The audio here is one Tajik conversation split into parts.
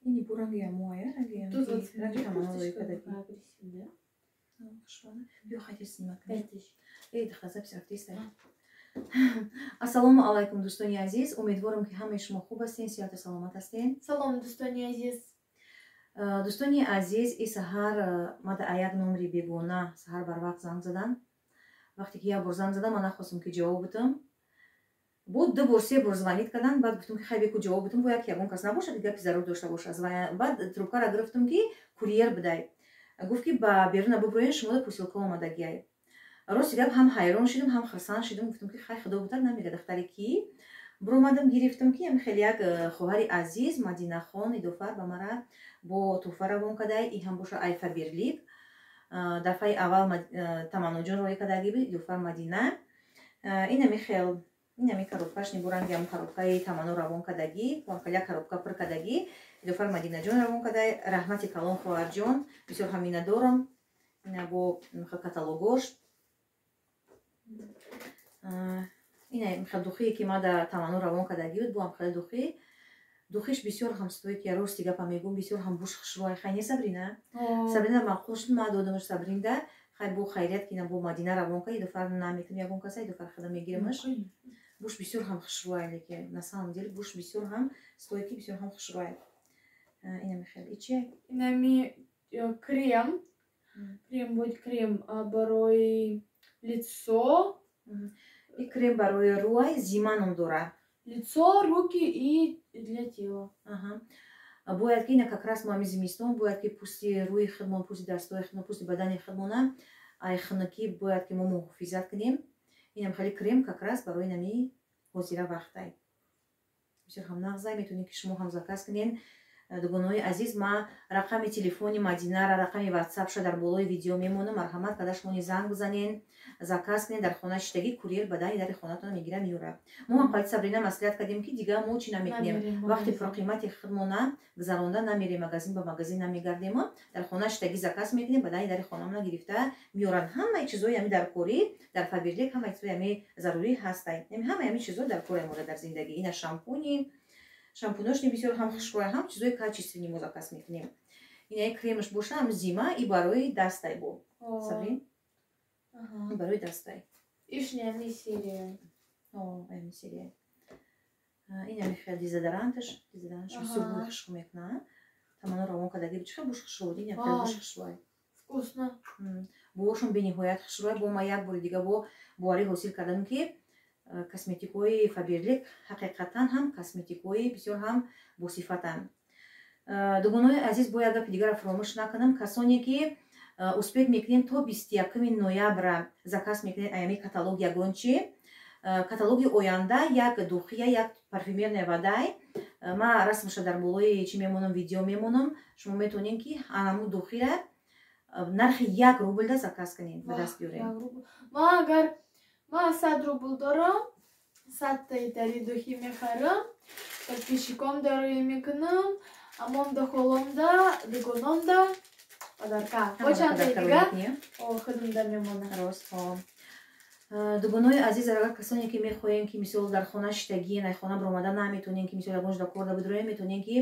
اینی بو رنگی هم مویه رنگی تمام агрессивная. بیا خیلی سیمت ای دخلزه بسیار تیسته السلام علیکم دوستانی عزیز امیدوارم که همه شما خوب هستین صحت و سلامت هستین سلام دوستانی عزیز. دوستانی عزیز این سحر ما در یک نمری بیگونه سحر بر وقت زنگ زدم وقتی که یک بار زنگ زدم من نخواستم که جواب بدم بود دو بار سه بار زنگ کردن بعد گفتم که خیلی کو جواب بدم باید که یگون کس نباشه دیگه پی ضرور داشته باشه بعد تروبکا را گرفتم که کوریر بدهید گفت که با بیرون ببرین شما پوسیلکا آمادگی راستی گپ هم حیران شدم هم خرسان شدم گفتم که خیلی خدا بهتر نمیره دختری کی برو اومدم گرفتم که هم خیلی یک خواهر عزیز مدینه خان ایدوفر به مرا با توفر روان کده ای هم باشه ایفا بیرلیک دفعه اول تمنا جان روی کدگی بود ایدوفر مدینه این میخیل این همی коробкаш небуранги ам коробкаи тамано равон кадагӣ ва хеле коробка пур кадагӣ идофар мадина ҷон равон кадай раҳмати калон хоҳарҷон бисёр ҳамина дорам ина бо каталогош ина михел духие ки ма да тамано равон кадагӣ буд бо ам хеле духиш бисёр ҳам стоит ки рости гапа мегӯм бисёр ҳам буш хушрӯи хайне сабрина сабрина маъқул шуд ма додамаш сабринда хай бо хайрият ки ина бо мадина равон кади идофар наметам ягон каса идофар хада мегирамаш буш бисёр ҳам хушрӯи леки на самом деле буш бисёр ҳам стоит ки бисёр ҳам хушрӯи ина михел ичи Инами крем. Крем будет крем барои лицо. И крем барои рӯй зима ном дора. Лицо, руки и для тела. Бояд ки ина как раз мо ами зимистон бояд ки пӯсти рӯи худмон пӯсти дастои худмон пӯсти бадани худмона ай хунукӣ бояд ки мо муҳофизат кунем инам хеле крем как раз барои нами ҳозира вақтай бисёр ҳам нағзай метавонед ки шумо ҳам заказ кунед дугонаҳои азиз ма рақами телефони мадинара рақами ватсапша дар болои видео мемонам марҳамат карда шумо занг бизанед заказ кунед дар хона шидагӣ курьер ба дани дари хонатон мегира меёра мо ҳам қайд сабрина маслиҳат кардем ки дига мо чӣ намекунем вақти пурқимати худмона гузаронда намерем магазин ба магазин намегардем дар хона шидагӣ заказ мекунем ба дани дари хонамона гирифта меёранд ҳамаи чизои ами дар корӣ дар фаберлик ҳамаи чизои ами зарурӣ ҳастай ҳамаи ами чизо дар кори мода дар зиндагӣ ина шампуношни бисёр ҳам хушрӯи ҳам чизои качествени мо заказ мекунем ина кремаш боша ам зима и барои дастай бо сабрин барои дастай Ишни ами серия. ами серия ин ами хел дезодоранташ бисёр бӯи хушрӯ мекунад тамано равон кадагӣ чихел буш хушрӯ ин хел буш хушрӯ Вкусно. бошон бениҳоят хушрӯ бо ма як бори дига бо боварӣ ҳосил кардам ки косметикои фаберлик ҳақиқатан ҳам косметикои бисёр ҳам босифатанд дугонаҳои азиз бо як гапи дигара фаромӯш накунам касоне ки успеҳ мекунем то 21 ноябра заказ мекунем аями каталог ягон чи каталоги оянда як духия як парфюмерная водай ма расмаша дар болои чӣ мемонам видео мемонам шумо метавонем ки анамо духира нархи 1 рубл да заказ кунем ба даст биёрем Ма 100 рубл дорам 100 таи дари духи мехарам подписчиком дарои мекунам амомда холомда дугономда падарка почандаи дига худмда мемонам дугонаҳои азиз агар касоне ки мехоҳем ки мисол дар хона шидагӣ най хона биромада наметавонем ки мисол ягон ҷода кор да бидроем метавонем ки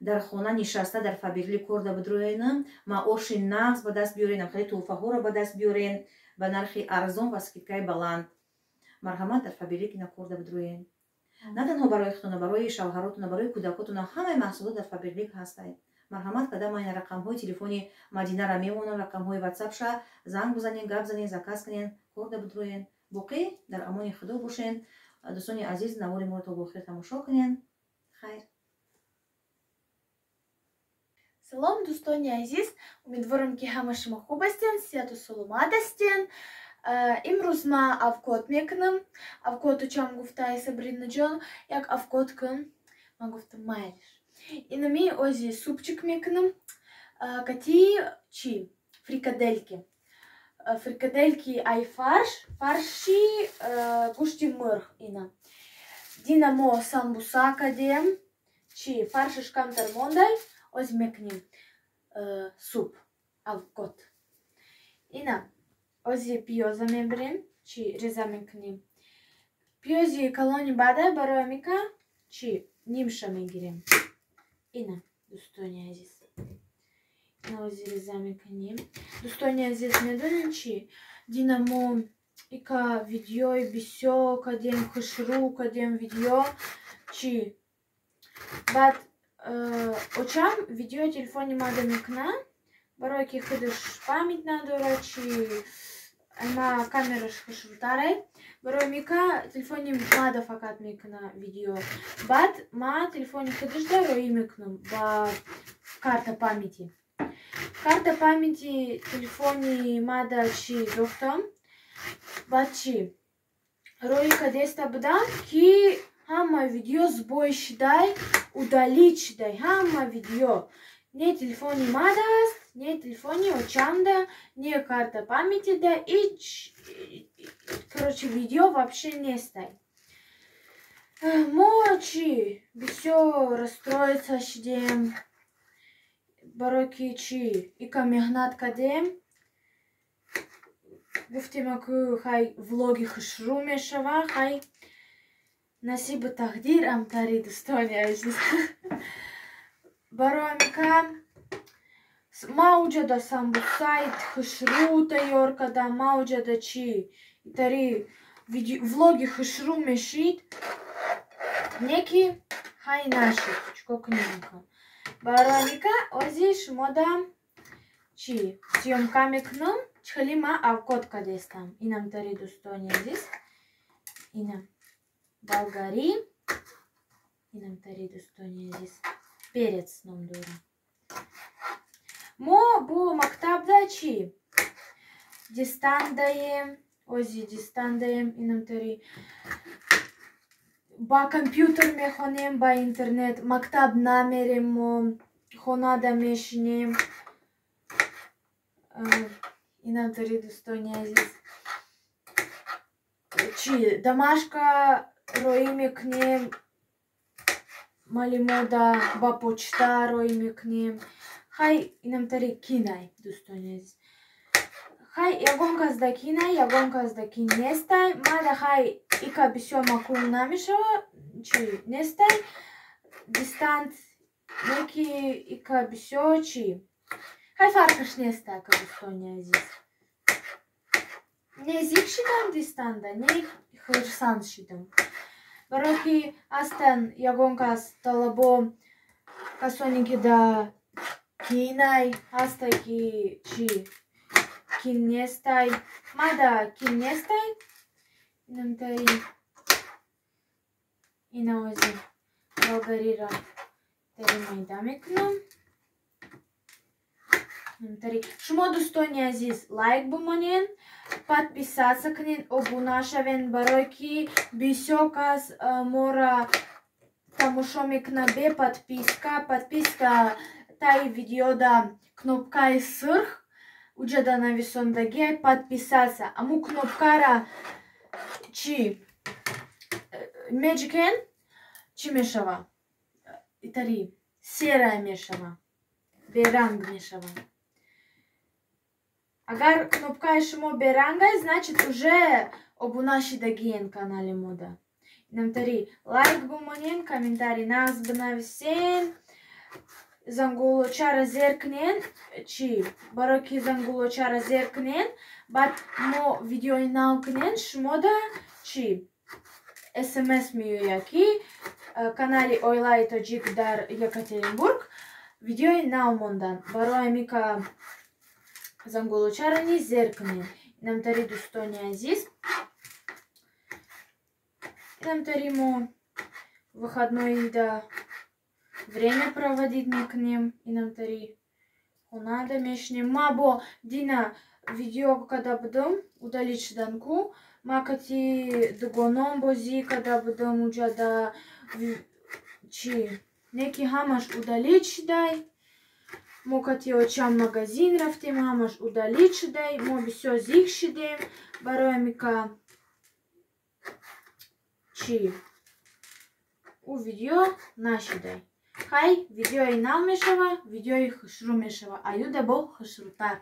дар хона нишаста дар фаберлик кор да бидроем маоши нағз ба даст биёрен хеле тӯҳфаҳоро ба даст биёрен ба нархи арзон ва скидкаи баланд марҳамат дар фаберлик ина кор да бидроем на танҳо барои худтона барои шавҳаротона барои кӯдакотона ҳамаи маҳсулот дар фаберлик ҳастанд марҳамат карда ма ина рақамҳои телефони мадинара мемонам рақамҳои ватсапша занг бизанед гап занед заказ кунед кор да бидроен боқӣ дар амони худо бошен дӯстони азиз навори моро то бохир тамошо кунед хайр Салом дӯстони азиз умедворам ки ҳама шумо хуб ҳастен сеҳату саломат ҳастен имрӯз ма авкод мекунам авкодо чам гуфтай сабринаҷон як авкод кун ман гуфтам майлиш инами ози супчик мекунам кати чи фрикадельки ай фарши гӯшти мурғ ина дина мо самбуса кадем чи фаршаш камтар мондай ози мекунем суп авкод ина ози пиёза мебирем чи реза мекунем пиёзи калони баъда барои мека чи нимша мегирем ина Дустони азиз. Наозири замиканем. Дустони азиз медонен чи? Динамо ика видео бисё кадем хышру кадем видео чи? Бат очам видео телефони мада микна. Барои ки худаш память надора чи ама камераш хышрутаре. Барои мика телефони мада факат микна видео. Бат ма телефони худаш дарои микнум ба карта памяти. Карта памяти телефони мада чи доктом. Бат чи? Рои кадеста бдам ки хама видео сбой шидай, удалить шидай, хама видео. Не телефони мада аст, не телефони очамда, не карта памяти да и короче видео вообще не стай. Мочи, бисё расстроиться шидем. Бароки чи ика мехнат кадем. Гуфтим аку хай влоги хышру мешава, хай насибу тақдир амтари дустони азиз. Барои мика мауҷада самбу сайт хышру тайёр кардам, мауҷада чи тари влоги хышру мешид. Неки хай нашид, чико кунем. Барои мика ози шумода чи съёмка мекунам, чихели ма авкод кадестам. Инам тари дустони азиз. Инам болгари. Инам тари дустони азиз. Перец ном дора. Мо бо мактабда чи дистан даем, ози дистан даем, инам тари ба компютер мехонем, ба интернет, мактаб намерем, мо хонада мешинем. Инам тари дустони азиз. Чи домашка рои мекунем, мали мода ба почта рои мекунем. Хай инам тари кинай дустони азиз. Хай ягон кас да кинай, ягон кас да кин нестай. Мада хай ика бисё макул намешава, чи нестай. Дистант неки ика бисё чи. Хай фарқаш нестай ка дустони азиз. Не зик шидам дистанда, не хирсан шидам. Барои ки астан ягон кас талабо касони да кинай, аста ки чи кин нестай. Мада кин нестай. Инам тари ина ози болгарира тари майда мекунам. Инам тари шумо дустони азиз лайк бумонен, подписаться кунен, обунашавен, барои ки бисё кас мора тамошо мекуна бе подписка. Подписка таи видеода кнопкаи сырх уҷада нависондагиай подписаться. Аму кнопкара чи меҷкен чи мешава? Итари серая мешава, беранг мешава. Агар кнопкаи шумо берангай, значит уже обунашидагиен канали мода. Инам тари лайк бумонен, комментарий нас бинависен, зангулочара зеркнен, чи барои ки зангулочара зеркнен, баъд мо видеои нав кунен, шумода чи смс меояд ки канали Ойлаи Тоҷик дар Екатеринбург видеои нав мондан. Барои мика зангулочара низ зеркнен. Инам тари дустони азиз. Инам тари мо выходной да время проводить мекунем. Инам тари хонада мешинем. Ма бо дина видео када будам удалить шиданку. Ма кати дугоном бози када будам уҷада чи неки ҳамаш удалить шидай. Мо кати очам магазин рафтем, ҳамаш удалить шидай. Мо бисё зик шидем. Барои мика чи у видео нашидай. Хай видеои нав мешава, видеои хушру мешава. Аюда бо хушрутар.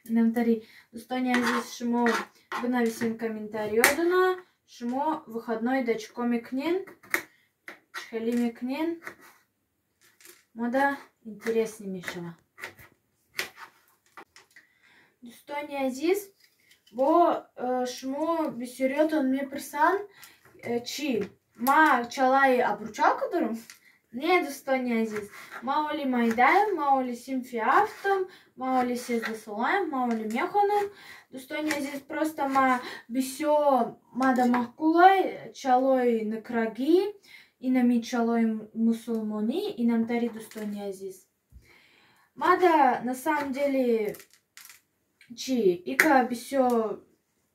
Инам тари дустони азиз шумо бинависен комментариёдуна. Шумо выходной да чико мекунен? Чихели мекунен? мода интереснее мешала. Дустони азиз, бо шмо бисюрётон ме пирсан чи ма чалай абручалка дорум? Не, дустони азиз. Ма оли майдаем, ма оли симфи автом, ма оли сезда солаем, ма оли мехонум. Дустони азиз просто ма бисё мада махкулай чалой на краги, и нами чалой мусулмани, и нам тари дустони азиз. Мада на самом деле чи ика бисё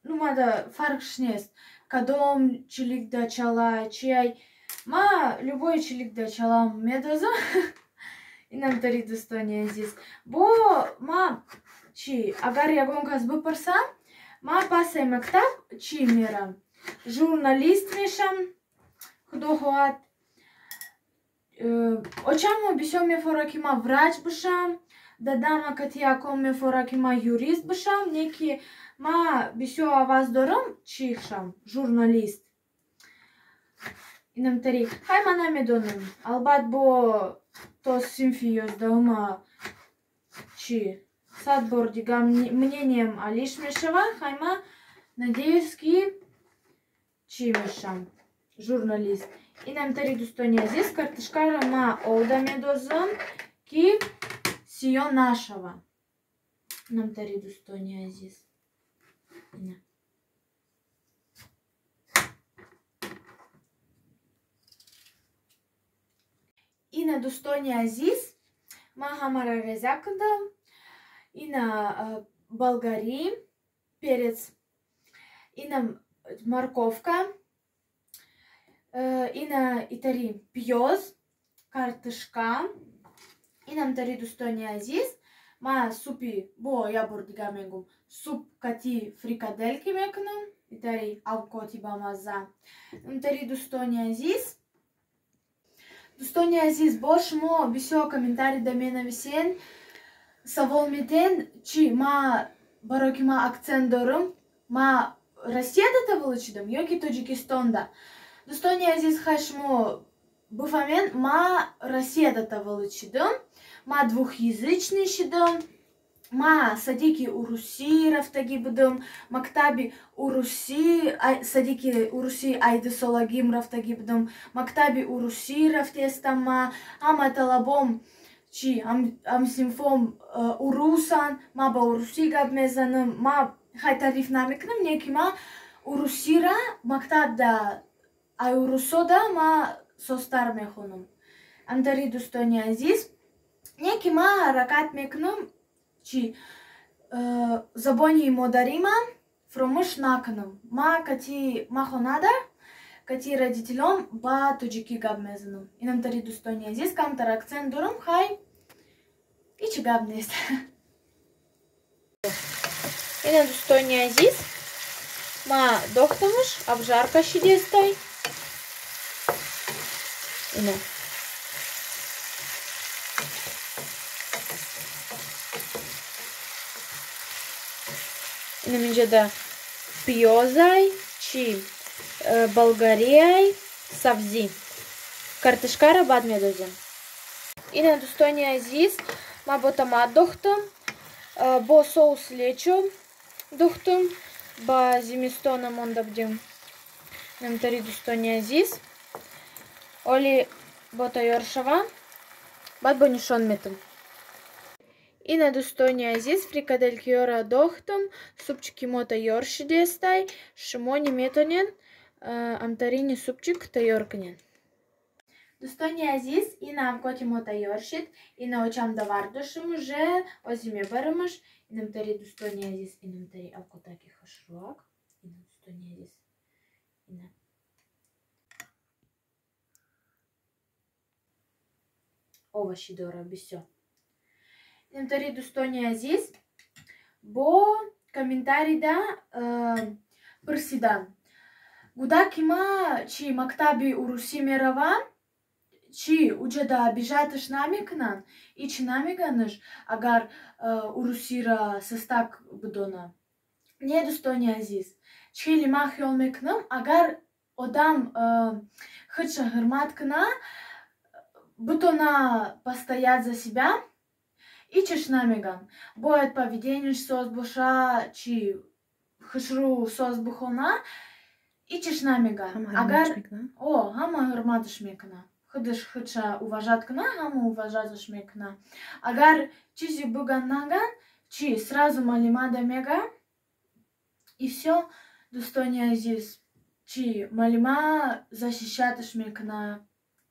мада фарк шнест. Кадом чилик да чалай, чай. Ма любой чилик да чалам медоза. И нам тари дустони азиз. Бо ма чи агар ягон кас бипарсам, ма пасай мактаб чи мерам. Журналист мешам. Худо хоат. Очамо бисё мефора ки ма врач бишам. Дадама кати яком мефора ки ма юрист бишам. Неки ма бисё аваз дорам чихшам. Журналист. Инам тари. Хай ма намедонам. Албат бо то симфи ёздаума чи садбор дига мнением алиш мешава. Хай ма надеюсь ки чи мешам. Журналист. Инам тари дустони азиз. Картишкара ма олда медозам ки сиё нашава. Инам тари дустони азиз. Ина дустони азиз, ма ҳамара реза кардам. Ина болгари, перец, ина морковка, ина итари пёз, картошка. Инам тари дустони азиз, ма супи бо ябур дига мегум. Суп кати фрикадельки мекунам. Итари авкоти ба маза. Инам тари дустони азиз. Дустони азиз, бо шумо бисё комментарий да ме нависен. Савол меден, чи ма барои ки ма акцент дорам, ма Россияда тавалучидам, ёки Тоҷикистонда. Дустони азиз, хай шумо бифаҳмен, ма Россияда тавалучидам. Ма двухязычный шидам. Ма садики уруси рафтаги будам. Мактаби уруси, садики уруси айди солагим рафтаги будам. Мактаби уруси рафтестам ма. Ама талабом чи ам симфом урусан. Ма ба уруси гап мезанам. Ма хай тариф намекунам, неки ма урусира мактаб да ай урусода ма состар мехонам. Амдари дустони азиз, неки ма ракат мекунам чи забони модарима фромӯш накунам. Ма кати ма хонада, кати родителём ба тоҷикӣ гап мезанам. Инам тари дустони азиз, камтар акцент дорам, хай ҳеҷ гап нест. Ина дустони азиз, ма дохтамаш обжарка шидестай. Ина Инам инҷода пиёзай, чи болгариай, сабзи. Картошкара баъд медозам. Ина дустони азиз, ма бо томат дохтам, бо соус лечо дохтам, ба зимистона монда будем. Инам тари дустони азиз, оли бо тайёр шава, баъд бо нишон метам. Ина дустони азиз, фрикаделкиёра дохтам, супчики мо тайёр шидестай. Шумо неметонен амтарини супчик тайёр кунен. Дустони азиз, ина амкоти мо тайёр шид. Ина очам давар дошам уже, ози мебарамаш. Инам тари дустони азиз, инам тари авкотаки хашруак. Ина дустони азиз, ина овощи дора бисё. Инам тари дустони азиз, бо комментарийда пурсидам. Гудаки ма чи мактаби уруси меравам, чи уҷада бижаташ намекунанд, и чи намеганаш агар урусира састак бидонам. Не, дустони азиз, чили ма хиёл мекунам, агар одам худша ҳурмат куна, бутона постоять за себя и чешнамеган. Боят поведение соз буша, чи хшру соз бухона и чешнамеган. Агар хама хурматыш мекна. Хыдыш хыча уважат кна, хама уважатыш мекна. Агар чизи буган наган, чи сразу малимада мега. И все, достойный азиз. Чи малима защищатыш мекна.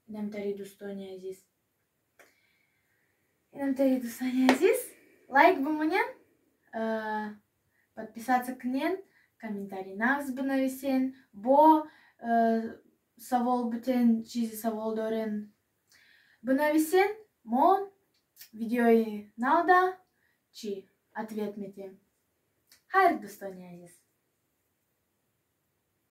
Нам тари достойный азиз. Нам тари достойный азиз. Лайк бы мне, подписаться к нен, комментарий нас бы навесен, бо савол бутен, чизи савол дорен бы навесен, мон видео и науда, чи ответ мете. Хайр достойный азиз.